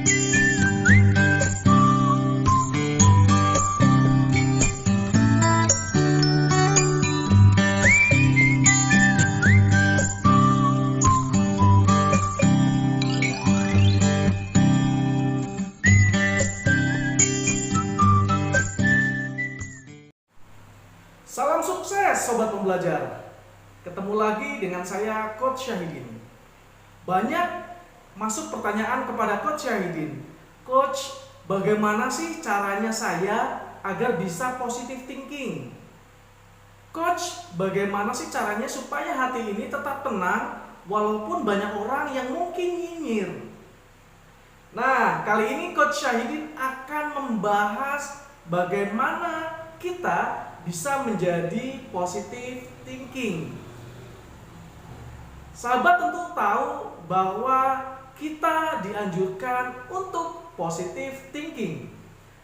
Salam sukses Sobat Pembelajar. Ketemu lagi dengan saya Coach Syahidin. Banyak masuk pertanyaan kepada Coach Syahidin. Coach, bagaimana sih caranya saya agar bisa positive thinking? Coach, bagaimana sih caranya supaya hati ini tetap tenang walaupun banyak orang yang mungkin nyinyir? Nah, kali ini Coach Syahidin akan membahas bagaimana kita bisa menjadi positive thinking. Sahabat tentu tahu bahwa kita dianjurkan untuk positive thinking.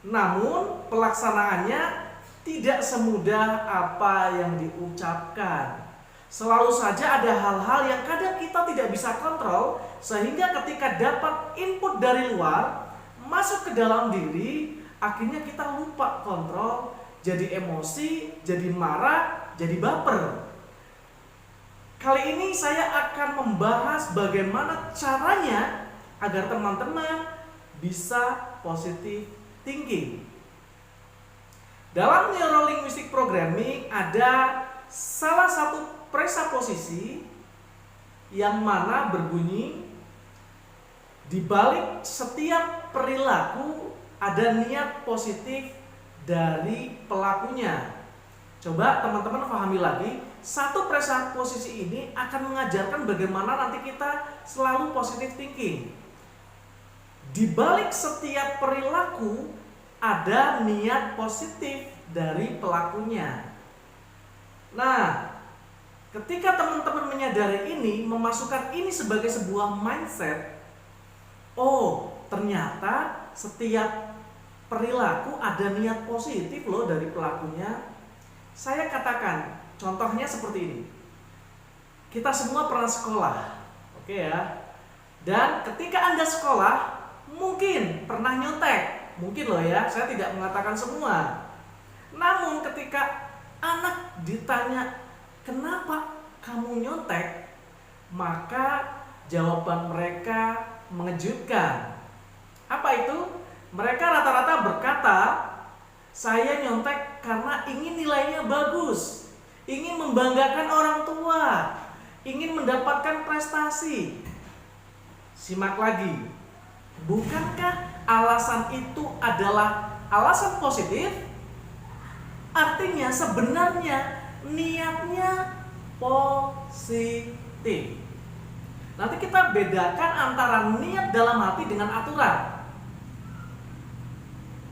Namun pelaksanaannya tidak semudah apa yang diucapkan. Selalu saja ada hal-hal yang kadang kita tidak bisa kontrol, sehingga ketika dapat input dari luar masuk ke dalam diri, akhirnya kita lupa kontrol, jadi emosi, jadi marah, jadi baper. Kali ini saya akan membahas bagaimana caranya agar teman-teman bisa positive thinking. Dalam Neurolinguistic Programming ada salah satu presaposisi yang mana berbunyi, di balik setiap perilaku ada niat positif dari pelakunya. Coba teman-teman pahami lagi, satu presaposisi ini akan mengajarkan bagaimana nanti kita selalu positive thinking. Di balik setiap perilaku ada niat positif dari pelakunya. Nah, ketika teman-teman menyadari ini, memasukkan ini sebagai sebuah mindset, oh ternyata setiap perilaku ada niat positif loh dari pelakunya. Saya katakan, contohnya seperti ini. Kita semua pernah sekolah, oke ya. Dan ketika Anda sekolah, mungkin pernah nyontek, mungkin loh ya. Saya tidak mengatakan semua. Namun ketika anak ditanya, kenapa kamu nyontek? Maka jawaban mereka mengejutkan. Apa itu? Mereka rata-rata berkata, saya nyontek karena ingin nilainya bagus, ingin membanggakan orang tua, ingin mendapatkan prestasi. Simak lagi, bukankah alasan itu adalah alasan positif? Artinya sebenarnya niatnya positif. Nanti kita bedakan antara niat dalam hati dengan aturan.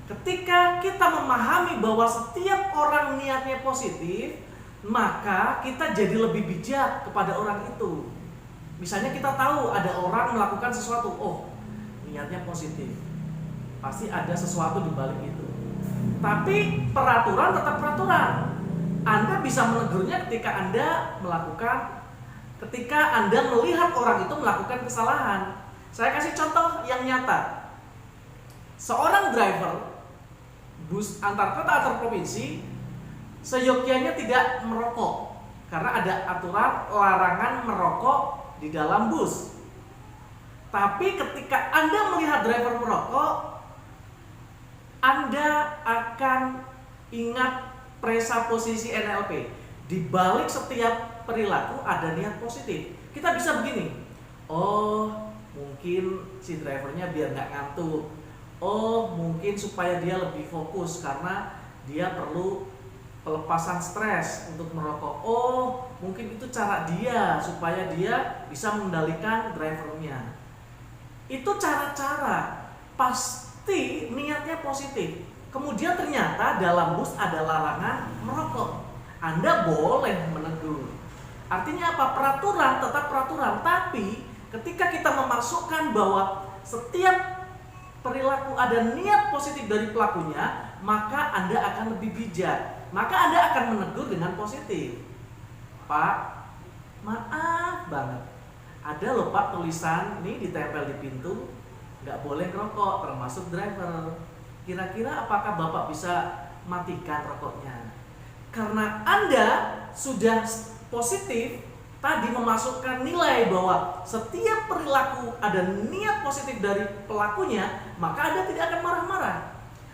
Ketika kita memahami bahwa setiap orang niatnya positif, maka kita jadi lebih bijak kepada orang itu. Misalnya kita tahu ada orang melakukan sesuatu, oh niatnya positif, pasti ada sesuatu di balik itu. Tapi peraturan tetap peraturan. Anda bisa menegurnya ketika Anda melihat orang itu melakukan kesalahan. Saya kasih contoh yang nyata. Seorang driver bus antar kota antar provinsi seyogyanya tidak merokok karena ada aturan larangan merokok di dalam bus. Tapi ketika Anda melihat driver merokok, Anda akan ingat presaposisi NLP. Di balik setiap perilaku ada niat positif. Kita bisa begini, oh mungkin si drivernya biar nggak ngantuk. Oh mungkin supaya dia lebih fokus karena dia perlu pelepasan stres untuk merokok. Oh mungkin itu cara dia supaya dia bisa mengendalikan drivernya. Itu cara-cara, pasti niatnya positif. Kemudian ternyata dalam bus ada larangan merokok. Anda boleh menegur. Artinya apa? Peraturan tetap peraturan. Tapi ketika kita memasukkan bahwa setiap perilaku ada niat positif dari pelakunya, maka Anda akan lebih bijak. Maka Anda akan menegur dengan positif. Pak, maaf banget. Ada loh Pak tulisan ini ditempel di pintu. nggak boleh ngerokok, termasuk driver. Kira-kira apakah Bapak bisa matikan rokoknya? Karena Anda sudah positif tadi memasukkan nilai bahwa setiap perilaku ada niat positif dari pelakunya, maka Anda tidak akan marah-marah.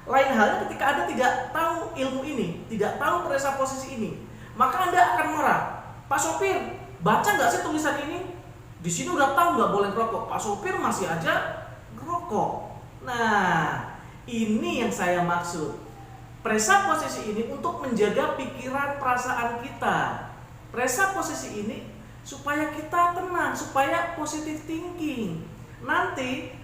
Lain halnya ketika Anda tidak tahu ilmu ini, tidak tahu perihal posisi ini, maka Anda akan marah. Pak sopir, baca nggak sih tulisan ini? Di sini udah tahu nggak boleh ngerokok. Pak sopir masih aja ngerokok. Nah, ini yang saya maksud. Perihal posisi ini untuk menjaga pikiran perasaan kita. Perihal posisi ini supaya kita tenang, supaya positive thinking. Nanti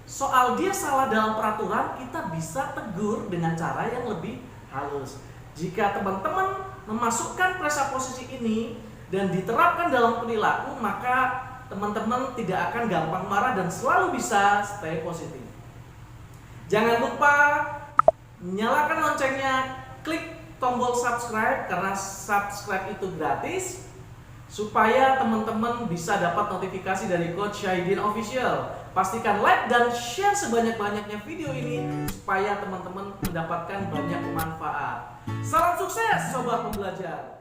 soal dia salah dalam peraturan, kita bisa tegur dengan cara yang lebih halus. Jika teman-teman memasukkan perihal posisi ini dan diterapkan dalam perilaku, maka teman-teman tidak akan gampang marah dan selalu bisa stay positif. Jangan lupa nyalakan loncengnya, klik tombol subscribe karena subscribe itu gratis, supaya teman-teman bisa dapat notifikasi dari Coach Syahidin Official. Pastikan like dan share sebanyak-banyaknya video ini supaya teman-teman mendapatkan banyak manfaat. Salam sukses Sobat Pembelajar.